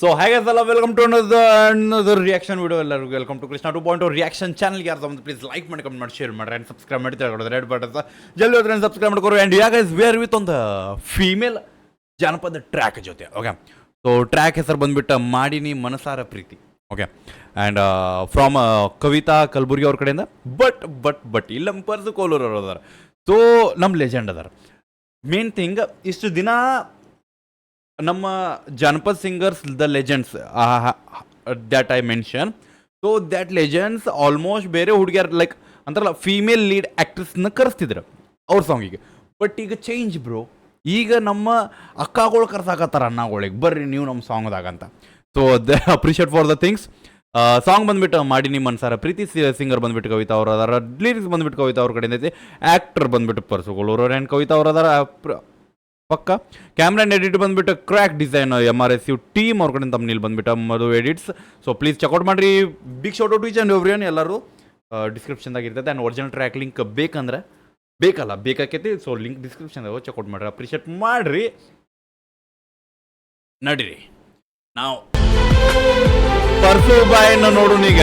So hi guys, hello, welcome to another reaction video. ಎಲ್ಲರಿಗೂ welcome to Krishna 2.0 reaction ಚಾನಲ್ಗೆ ಯಾರು ಬಂದು ಪ್ಲೀಸ್ ಲೈಕ್ ಮಾಡಿ ಕಮೆಂಟ್ ಮಾಡಿ ಶೇರ್ ಮಾಡಿ ಆ್ಯಂಡ್ ಸಬ್ಸ್ಕ್ರೈಬ್ ಮಾಡಿ ತಗೊಳ್ಳೋದು ರೆಡ್ ಬಟನ್ ಜಲ್ದಿ ಹೋದ್ರೆ ಸಬ್ಸ್ಕ್ರೈಬ್ ಮಾಡ್ಕೊರು and yeah guys we're with ಒಂದು ಫೀಮೇಲ್ ಜಾನಪದ ಟ್ರ್ಯಾಕ್ ಜೊತೆ ಓಕೆ. ಸೊ ಟ್ರ್ಯಾಕ್ ಹೆಸರು ಬಂದುಬಿಟ್ಟು ಮಾಡಿನಿ ಮನಸಾರ ಪ್ರೀತಿ okay. And from Kavita Kalaburagi ಅವ್ರ ಕಡೆಯಿಂದ ಬಟ್ ಇಲ್ಲಿ ನಮ್ಮ ಪರ್ಸು ಕೋಲೂರು ಅವ್ರು ಅದಾರ. ಸೊ ನಮ್ಮ ಲೆಜೆಂಡ್ ಅದಾರ. ಮೇನ್ ಥಿಂಗ್ ಇಷ್ಟು ದಿನ ನಮ್ಮ ಜಾನಪದ singers the legends that I mention. So that legends almost ಬೇರೆ ಹುಡುಗಿಯರ್ ಲೈಕ್ ಅಂತಾರಲ್ಲ ಫೀಮೇಲ್ ಲೀಡ್ ಆ್ಯಕ್ಟ್ರೆಸ್ನ ಕರೆಸ್ತಿದ್ರು ಅವ್ರ ಸಾಂಗಿಗೆ. ಬಟ್ ಈಗ ಚೇಂಜ್ ಬ್ರೋ, ಈಗ ನಮ್ಮ ಅಕ್ಕಗಳು ಕರ್ಸಾಕತ್ತಾರ ಅಣ್ಣಗಳಿಗೆ ಬರ್ರಿ ನೀವು ನಮ್ಮ ಸಾಂಗ್ದಾಗ ಅಂತ. So the appreciate for the things. Song ಬಂದುಬಿಟ್ಟು ಮಾಡಿನಿ ಮನ್ಸಾರ ಪ್ರೀತಿ, ಸಿಂಗರ್ ಬಂದುಬಿಟ್ಟು ಕವಿತಾ ಅವ್ರು ಅದಾರ, ಲಿರಿಕ್ಸ್ ಬಂದುಬಿಟ್ಟು ಕವಿತಾ ಅವ್ರ ಕಡೆಯಿಂದ ಐತಿ, ಆ್ಯಕ್ಟರ್ ಬಂದುಬಿಟ್ಟು ಪರ್ಸುಗಳವರು ಆ್ಯಂಡ್ ಕವಿತಾ ಅವ್ರು ಅದಾರ ಪಕ್ಕ. ಕ್ಯಾಮ್ರಾ ಆ್ಯಂಡ್ ಎಡಿಟ್ ಬಂದುಬಿಟ್ಟು ಕ್ರ್ಯಾಕ್ ಡಿಸೈನ್ MRSU ಟೀಮ್ ಅವ್ರ ಕಡೆಯಿಂದ ತಮ್ಮ ಬಂದುಬಿಟ್ಟು ಮದು ಎಡಿಟ್ಸ್. ಸೊ ಪ್ಲೀಸ್ ಚೆಕ್ಔಟ್ ಮಾಡಿರಿ. Big shout out each and everyone ಎಲ್ಲರೂ ಡಿಸ್ಕ್ರಿಪ್ಷನ್ದಾಗ ಇರ್ತೈತೆ. ಆ್ಯಂಡ್ ಒರಿಜಿನಲ್ ಟ್ರ್ಯಾಕ್ ಲಿಂಕ್ ಬೇಕಂದ್ರೆ ಬೇಕಾಕೈತಿ. ಸೊ ಲಿಂಕ್ ಡಿಸ್ಕ್ರಿಪ್ಷನ್ದಾಗ ಚೆಕ್ಔಟ್ ಮಾಡಿರಿ, ಅಪ್ರಿಷಿಯೇಟ್ ಮಾಡಿರಿ. ನಡೀರಿ ನಾವು ಪರ್ಸು ಬಾಯ್ನ ನೋಡೋಣ ಈಗ.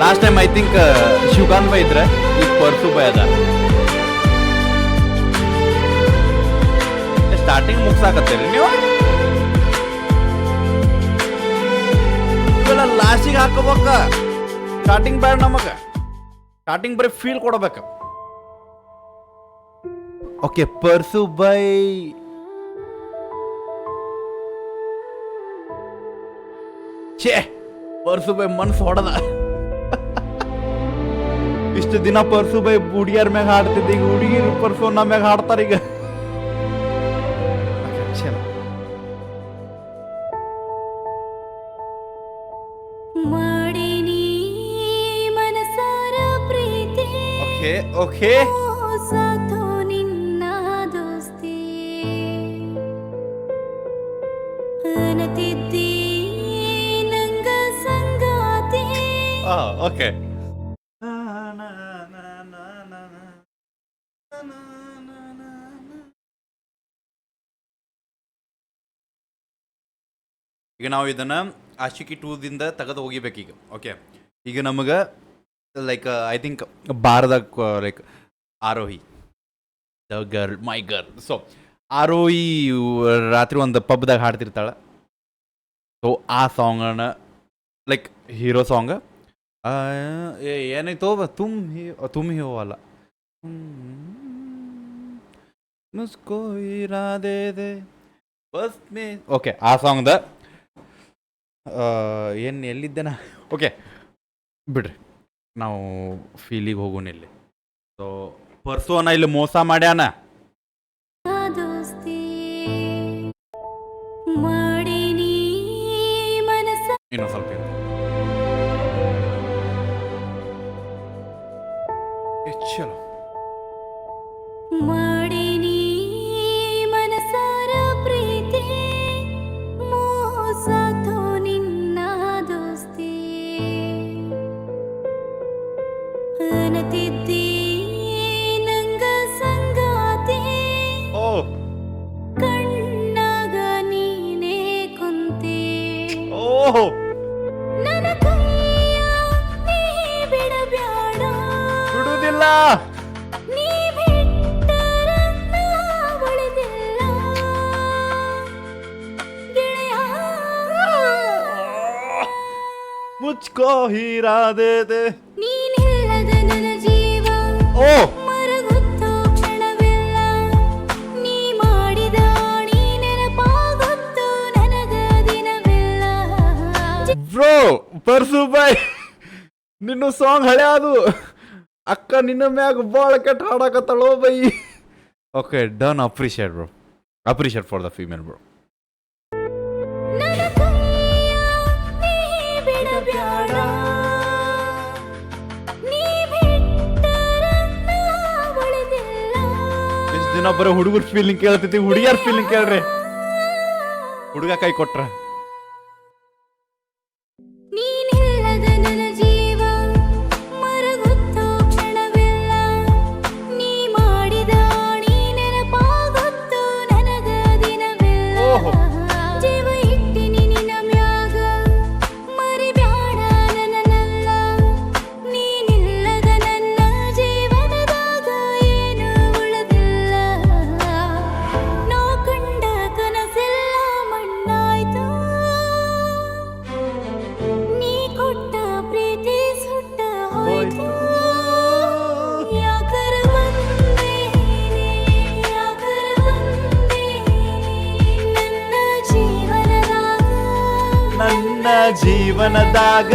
Last time I think Shivakant boy ಇದ್ರೆ ಈಗ ಪರ್ಸು ಬಾಯ್ ಅದ. ಸ್ಟಾರ್ಟಿಂಗ್ ಮುಗ್ಸಾಕತ್ತೀರಿ ನೀವು, ಇವೆಲ್ಲ ಲಾಸ್ಟಿಗೆ ಹಾಕೋಬೇಕ. ಸ್ಟಾರ್ಟಿಂಗ್ ಬೇಡ ನಮಗೆ, ಸ್ಟಾರ್ಟಿಂಗ್ ಬರೀ ಫೀಲ್ ಕೊಡಬೇಕು. ಓಕೆ ಪರ್ಸು ಬೈ ಛೇ ಪರ್ಸು ಬೈ ಮನ್ಸು ಹೊಡೆದ. ಇಷ್ಟು ದಿನ ಪರ್ಸು ಬೈ ಹುಡುಗಿಯರ್ ಮ್ಯಾಗ ಹಾಡ್ತಿದ್ದ, ಈಗ ಹುಡುಗಿರು ಪರ್ಸು ನಮ್ಮ ಮ್ಯಾಗ ಹಾಡ್ತಾರ ಈಗ. ಓಕೆ ಓಕೆ ಈಗ ನಾವು ಇದನ್ನ ಆಶಿಕಿ 2ದಿಂದ ತೆಗೆದು ಹೋಗಿಬೇಕೀಗ. ಓಕೆ ಈಗ ನಮಗೆ ಲೈಕ್ ಐ ಥಿಂಕ್ ಬಾರದಾಗ like Arohi the girl my girl. So Arohi ರಾತ್ರಿ ಒಂದು ಪಬ್ದಾಗ ಹಾಡ್ತಿರ್ತಾಳೆ. ಸೊ ಆ ಸಾಂಗನ್ನ ಲೈಕ್ ಹೀರೋ ಸಾಂಗ್ ಏನಾಯ್ತು ತುಮ್ ಹಿ ಅಲ್ಲ ಮುಸ್ಕೋ ಇರಾದೆ ಬಸ್ ಮೇ. ಓಕೆ ಆ ಸಾಂಗ್ದ ಏನು ಎಲ್ಲಿದ್ದೇನ. ಓಕೆ ಬಿಡ್ರಿ, ನಾವು ಫೀಲಿಗೆ ಹೋಗೋಣ ಇಲ್ಲಿ. ಸೊ ಪರ್ಸು ಅನ್ನ ಇಲ್ಲಿ ಮೋಸ ಮಾಡ್ಯಾನ. ಇನ್ನೊಂದು ಸ್ವಲ್ಪ ಚಲೋ ಬಿಡುವುದಿಲ್ಲ. ಮುಚ್ಕೋ ಹೀರಾದೆ ಓ ಬ್ರೋ ಪರ್ಸು ಬಾಯ್ ನಿನ್ನ ಸಾಂಗ್ ಹಳೆ ಅದು. ಅಕ್ಕ ನಿನ್ನ ಮ್ಯಾಗ ಬಾಳ ಕೆಟ್ಟ ಹಾಡಕತ್ತಳೋ ಬೈ. Okay done, appreciate bro, appreciate for the female bro. ಇಷ್ಟು ದಿನ ಬರೋ ಹುಡುಗರ ಫೀಲಿಂಗ್ ಕೇಳ್ತೈತಿ, ಹುಡುಗಿಯರ್ ಫೀಲಿಂಗ್ ಕೇಳ್ರಿ. ಹುಡುಗ ಕೈ ಕೊಟ್ರ ಜೀವನದಾಗ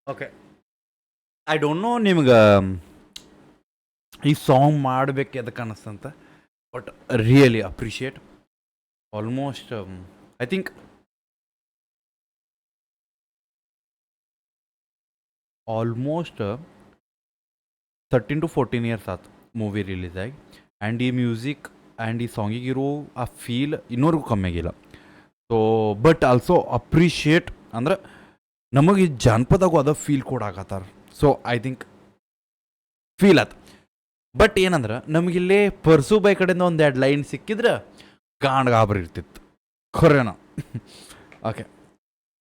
ಓಕೆ ಐ ಡೋಂಟ್ ನೋ ನಿಮ್ಗೆ ಈ ಸಾಂಗ್ ಮಾಡಬೇಕು ಅದಕ್ಕೆ ಅನ್ನಿಸ್ತಂತ but really appreciate almost I think almost 13 to 14 years ಆಯ್ತು ಮೂವಿ ರಿಲೀಸ್ ಆಗಿ ಆ್ಯಂಡ್ ಈ ಮ್ಯೂಸಿಕ್ ಆ್ಯಂಡ್ ಈ ಸಾಂಗಿಗಿರೋ ಆ ಫೀಲ್ ಇನ್ನೂರಿಗೂ ಕಮ್ಮಿ ಆಗಿಲ್ಲ ಸೊ ಬಟ್ ಆಲ್ಸೋ ಅಪ್ರಿಷಿಯೇಟ್ ಅಂದ್ರೆ ನಮಗೆ ಈ ಜಾನಪದಾಗೂ ಅದ ಫೀಲ್ ಕೊಡಾಕತ್ತಾರ ಸೊ ಐ ಥಿಂಕ್ ಫೀಲ್ ಆಯ್ತು ಬಟ್ ಏನಂದ್ರೆ ನಮಗಿಲ್ಲೇ ಪರ್ಸು ಬೈ ಕಡೆಯಿಂದ ಒಂದು 2 ಲೈನ್ ಸಿಕ್ಕಿದ್ರೆ ಗಾಬರಿ ಇರ್ತಿತ್ತು ಖರೇನ ಓಕೆ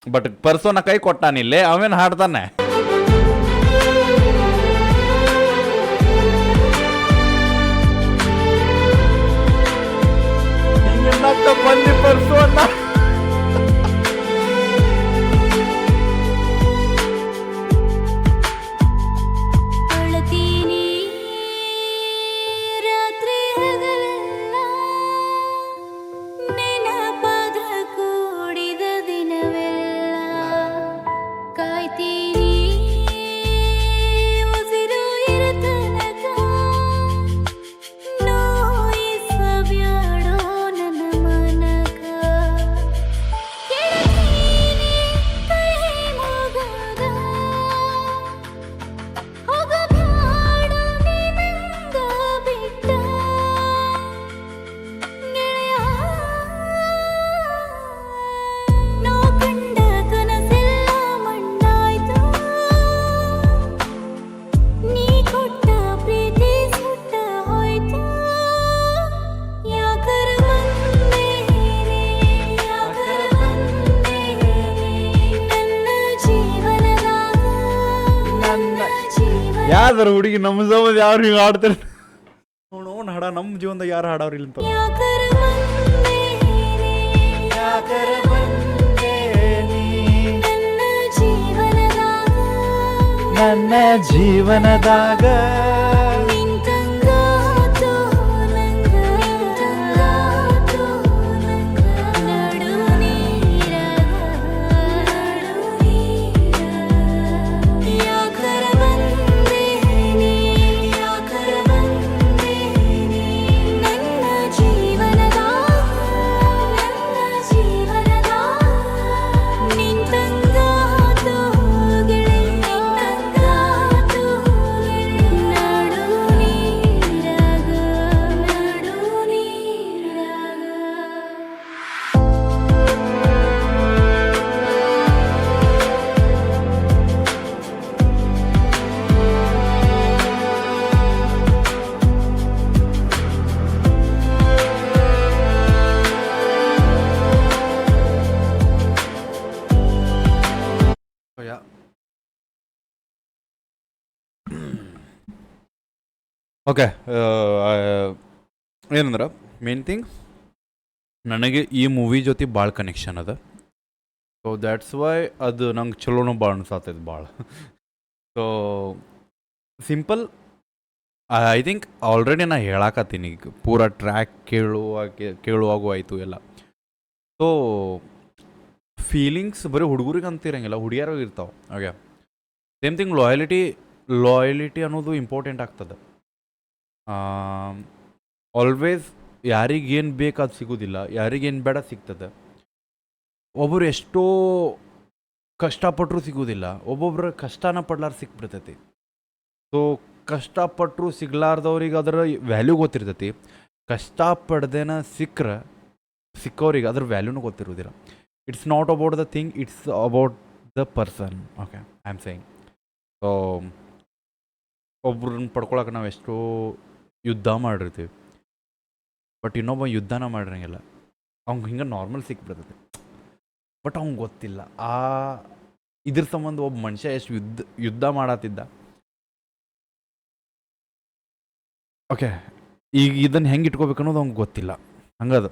ಬಟ್ ಪರ್ಸೋನ ಕೈ ಕೊಟ್ಟಾನಿಲ್ಲೇ ಅವೇನು ಹಾಡ್ತಾನೆ ಬಂದಿ ಪರ್ಸೋನ ಯಾವ್ದಾರ ಹುಡುಗಿ ನಮ್ಮ ಜೀವನದ ಯಾರು ಹಿಂಗೆ ಆಡ್ತಾರೆ ನೋಡ್ ಹಾಡ ನಮ್ಮ ಜೀವನದಾಗ ಯಾರು ಹಾಡವ್ರಿಲ್ಲ ಅಂತ ನನ್ನ ಜೀವನದಾಗ ಓಕೆ ಏನಂದ್ರೆ ಮೇನ್ ಥಿಂಗ್ ನನಗೆ ಈ ಮೂವಿ ಜೊತೆ ಭಾಳ ಕನೆಕ್ಷನ್ ಅದ ಸೊ ದ್ಯಾಟ್ಸ್ ವೈ ಅದು ನಂಗೆ ಚಲೋನು ಭಾಳ ಅನ್ಸಾತೈತೆ ಭಾಳ so simple I think already ನಾ ಹೇಳಾಕತ್ತೀನಿ ಈಗ ಪೂರ ಟ್ರ್ಯಾಕ್ ಕೇಳುವಾಗೂ ಆಯಿತು ಎಲ್ಲ ಸೊ ಫೀಲಿಂಗ್ಸ್ ಬರೀ ಹುಡುಗರಿಗೆ ಅಂತಿರಂಗಿಲ್ಲ ಹುಡುಗಿಯರಾಗ ಇರ್ತಾವೆ ಓಕೆ ಸೇಮ್ ಥಿಂಗ್ ಲಾಯಲಿಟಿ ಅನ್ನೋದು ಇಂಪಾರ್ಟೆಂಟ್ ಆಗ್ತದೆ ಆಲ್ವೇಸ್ ಯಾರಿಗೇನು ಬೇಕು ಅದು ಸಿಗೋದಿಲ್ಲ ಯಾರಿಗೇನು ಬೇಡ ಸಿಗ್ತದೆ ಒಬ್ಬರು ಎಷ್ಟೋ ಕಷ್ಟಪಟ್ಟರು ಸಿಗೋದಿಲ್ಲ ಒಬ್ಬೊಬ್ರು ಕಷ್ಟನ ಪಡ್ಲಾರ ಸಿಕ್ಬಿಡ್ತೈತಿ ಸೊ ಕಷ್ಟಪಟ್ಟರು ಸಿಗ್ಲಾರ್ದವ್ರಿಗೆ ಅದರ ವ್ಯಾಲ್ಯೂ ಗೊತ್ತಿರ್ತೈತಿ ಕಷ್ಟಪಡ್ದೇನ ಸಿಕ್ಕವ್ರಿಗೆ ಅದ್ರ ವ್ಯಾಲ್ಯೂನೂ ಗೊತ್ತಿರೋದಿಲ್ಲ it's not about the thing it's about the person okay I am saying so ಒಬ್ರನ್ನ ಪಡ್ಕೊಳಕ್ಕೆ ನಾವು ಎಷ್ಟೋ ಯುದ್ಧ ಮಾಡಿರ್ತೀವಿ, ಬಟ್ ಇನ್ನೊಬ್ಬ ಯುದ್ಧನ ಮಾಡಿರಂಗಿಲ್ಲ, ಅವ್ನಿಗೆ ಹಿಂಗೆ ನಾರ್ಮಲ್ ಸಿಕ್ಬಿಡ್ತೈತಿ. ಬಟ್ ಅವ್ನಿಗೆ ಗೊತ್ತಿಲ್ಲ ಇದ್ರ ಸಂಬಂಧ ಒಬ್ಬ ಮನುಷ್ಯ ಎಷ್ಟು ಯುದ್ಧ ಮಾಡತ್ತಿದ್ದ. ಓಕೆ, ಈಗ ಇದನ್ನು ಹೆಂಗೆ ಇಟ್ಕೋಬೇಕು ಅನ್ನೋದು ಅವ್ನಿಗೆ ಗೊತ್ತಿಲ್ಲ. ಹಂಗದು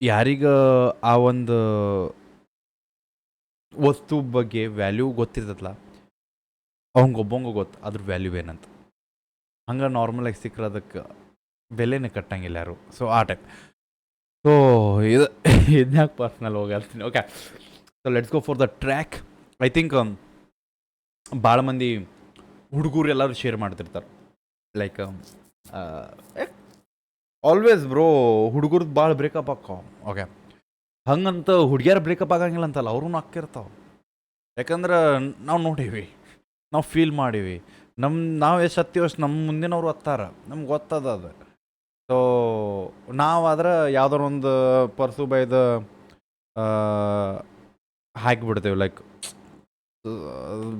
ಯಾರಿಗ ಆ ಒಂದು ವಸ್ತು ಬಗ್ಗೆ ವ್ಯಾಲ್ಯೂ ಗೊತ್ತಿರ್ತದಲ್ಲ, ಅವ್ನಿಗೊಬ್ಬಂಗ ಗೊತ್ತು ಅದ್ರ ವ್ಯಾಲ್ಯೂ ಏನಂತ. ಹಂಗೆ ನಾರ್ಮಲಾಗಿ ಸಿಕ್ಕರೆ ಅದಕ್ಕೆ ಬೆಲೆನೇ ಕಟ್ಟಂಗಿಲ್ಲ ಯಾರು. ಸೊ ಆ ಟೈಪ್. ಸೊ ಇದು ಇದನ್ಯಾಕೆ ಪರ್ಸ್ನಲ್ ಹೋಗ್ತೀನಿ. Okay, so let's go for the track. I think ಭಾಳ ಮಂದಿ ಹುಡುಗರು ಎಲ್ಲರೂ ಶೇರ್ ಮಾಡ್ತಿರ್ತಾರೆ. ಲೈಕ್ ಆಲ್ವೇಸ್ ಬ್ರೋ ಹುಡುಗರ್ದು ಭಾಳ ಬ್ರೇಕಪ್ ಆಕ್ಕವ. ಓಕೆ, ಹಂಗಂತ ಹುಡುಗಿಯರು ಬ್ರೇಕಪ್ ಆಗಂಗಿಲ್ಲ ಅಂತಲ್ಲ, ಅವ್ರೂ ಹಾಕಿರ್ತಾವೆ. ಯಾಕಂದ್ರೆ ನಾವು ನೋಡೀವಿ, ನಾವು ಫೀಲ್ ಮಾಡೀವಿ, ನಾವು ಎಷ್ಟು ಹತ್ತೀವಿ ಅಷ್ಟು ನಮ್ಮ ಮುಂದಿನವ್ರು ಹತ್ತಾರ, ನಮ್ಗೆ ಗೊತ್ತದ ಅದು. ಸೊ ನಾವಾದ್ರೆ ಯಾವ್ದಾರ ಒಂದು ಪರ್ಸು ಬೈದ ಹಾಕಿಬಿಡ್ತೇವೆ, ಲೈಕ್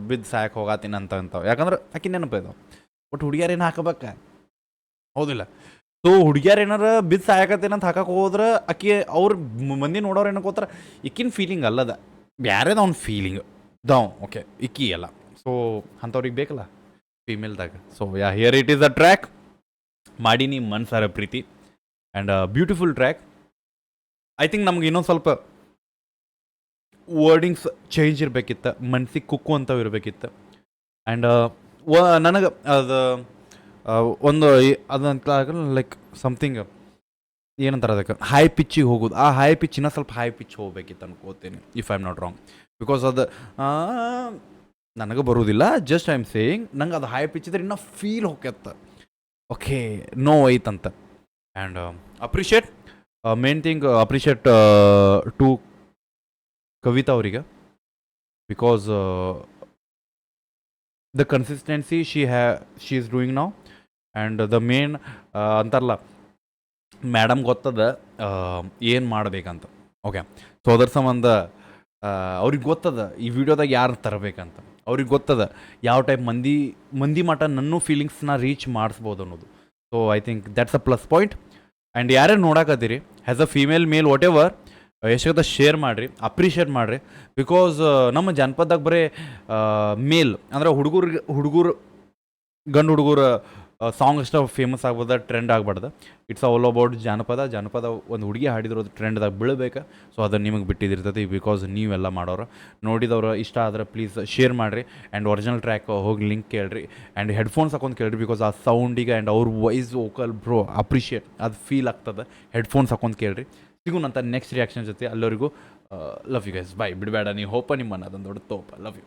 ಬಿದ್ದು ಸಾಯಕ್ಕೆ ಹೋಗಾತೀನಿ ಅಂತಾವೆ. ಯಾಕಂದ್ರೆ ಆಕಿ ನೆನಪು ಇದಾವೆ. ಬಟ್ ಹುಡುಗಿಯರೇನು ಹಾಕಬೇಕ, ಹೌದಿಲ್ಲ? ಸೊ ಹುಡುಗಿಯರು ಏನಾರ ಬಿದ್ದು ಸಾಯಕತ್ತೇನಂತ ಅಂತ ಹಾಕಕ್ಕೆ ಹೋದ್ರೆ ಆಕಿ ಅವ್ರು ಮಂದಿ ನೋಡೋರು ಏನಕ್ಕೋತಾರ, ಇಕ್ಕಿನ ಫೀಲಿಂಗ್ ಅಲ್ಲದ, ಬ್ಯಾರೇದ ಅವ್ನ ಫೀಲಿಂಗ್ ದಾವ್. ಓಕೆ, ಇಕ್ಕಿ ಅಲ್ಲ. ಸೊ ಅಂಥವ್ರಿಗೆ ಬೇಕಲ್ಲ ಫೀಮೇಲ್ದಾಗ. So yeah, here it is a track. ಮಾಡೀನಿ ಮನ್ಸಾರ ಪ್ರೀತಿ and beautiful track. I think ನಮ್ಗೆ ಇನ್ನೊಂದು ಸ್ವಲ್ಪ ವರ್ಡಿಂಗ್ಸ್ ಚೇಂಜ್ ಇರಬೇಕಿತ್ತು, ಮನ್ಸಿಗೆ ಕುಕ್ಕು ಅಂತವು ಇರಬೇಕಿತ್ತು. ಆ್ಯಂಡ್ ನನಗೆ ಅದು ಒಂದು ಅದಂತ ಲೈಕ್ ಸಮಥಿಂಗ್ ಏನಂತಾರೆ ಅದಕ್ಕೆ, ಹೈ ಪಿಚ್ಚಿಗೆ ಹೋಗೋದು. ಆ ಹೈ ಪಿಚ್ಚಿನ ಸ್ವಲ್ಪ ಹೈ ಪಿಚ್ ಹೋಗ್ಬೇಕಿತ್ತು ಅನ್ಕೋತೀನಿ, if I am not wrong. Because ಅದು ನನಗೆ ಬರೋದಿಲ್ಲ, ಜಸ್ಟ್ ಐ ಆಮ್ ಸೇಯಿಂಗ್. ನಂಗೆ ಅದು ಹೈ ಪಿಚ್ ಇದ್ರೆ ಇನ್ನೂ ಫೀಲ್ ಹೋಗ್ಯತ್ತ. ಓಕೆ, ನೋ ಐತಂತ. And appreciate, main thing appreciate to Kavita ಅವರಿಗೆ. Because the consistency she is doing now. And the main ಅಂತಾರಲ್ಲ, ಮೇಡಮ್ ಗೊತ್ತದ ಏನು ಮಾಡಬೇಕಂತ. ಓಕೆ, ಸೊ ಅದ್ರ ಸಂಬಂಧ ಅವ್ರಿಗೆ ಗೊತ್ತದ ಈ ವಿಡಿಯೋದಾಗ ಯಾರು ತರಬೇಕಂತ. ಅವ್ರಿಗೆ ಗೊತ್ತದ ಯಾವ ಟೈಪ್ ಮಂದಿ ಮಟ್ಟ ನನ್ನ ಫೀಲಿಂಗ್ಸ್ನ ರೀಚ್ ಮಾಡಿಸ್ಬೋದು ಅನ್ನೋದು. So I think that's a plus point. And ಯಾರ್ಯಾರು ನೋಡಕತ್ತೀರಿ as a female male whatever, ಎಷ್ಟಾಗತ್ತೆ ಶೇರ್ ಮಾಡಿರಿ, ಅಪ್ರಿಷಿಯೇಟ್ ಮಾಡಿರಿ. ಬಿಕಾಸ್ ನಮ್ಮ ಜನಪದದಾಗ ಬರೀ ಮೇಲ್ ಅಂದರೆ ಹುಡುಗರು ಗಂಡು ಹುಡುಗರು ಸಾಂಗ್ ಅಷ್ಟು ಫೇಮಸ್ ಆಗ್ಬೋದ, ಟ್ರೆಂಡ್ ಆಗ್ಬಾರ್ದು. ಇಟ್ಸ್ ಆಲ್ ಅಬೌಟ್ ಜಾನಪದ ಒಂದು ಹುಡುಗಿ ಹಾಡಿದ್ರು ಅದು ಟ್ರೆಂಡ್ದಾಗ ಬೀಳಬೇಕು. ಸೊ ಅದನ್ನು ನಿಮಗೆ ಬಿಟ್ಟಿದಿರ್ತೈತಿ, ಬಿಕಾಸ್ ನೀವೆಲ್ಲ ಮಾಡೋರು. ನೋಡಿದವ್ರು ಇಷ್ಟ ಆದರೆ ಪ್ಲೀಸ್ ಶೇರ್ ಮಾಡಿರಿ. ಆ್ಯಂಡ್ ಒರಿಜಿನಲ್ ಟ್ರ್ಯಾಕ್ ಹೋಗಿ ಲಿಂಕ್ ಕೇಳಿರಿ. ಆ್ಯಂಡ್ ಹೆಡ್ಫೋನ್ಸ್ ಹಾಕೊಂಡು ಕೇಳಿರಿ, ಬಿಕಾಸ್ ಆ ಸೌಂಡಿಗೆ ಆ್ಯಂಡ್ ಅವ್ರ ವಾಯ್ಸ್ ವೋಕಲ್ ಬ್ರೋ ಅಪ್ರಿಷಿಯೇಟ್ ಅದು ಫೀಲ್ ಆಗ್ತದೆ. ಹೆಡ್ಫೋನ್ಸ್ ಹಾಕೊಂಡು ಕೇಳಿರಿ. ಸಿಗುನಂತ ನೆಕ್ಸ್ಟ್ ರಿಯಾಕ್ಷನ್ ಜೊತೆ. ಅಲ್ಲವರೆಗೂ ಲವ್ ಯು ಗೈಸ್, ಬಾಯ್. ಬಿಡಬೇಡ, ನೀವು ಹೋಪ ನಿಮ್ಮನ್ನ ಅದೊಂದು ದೊಡ್ಡ ತೋಪ. Love you.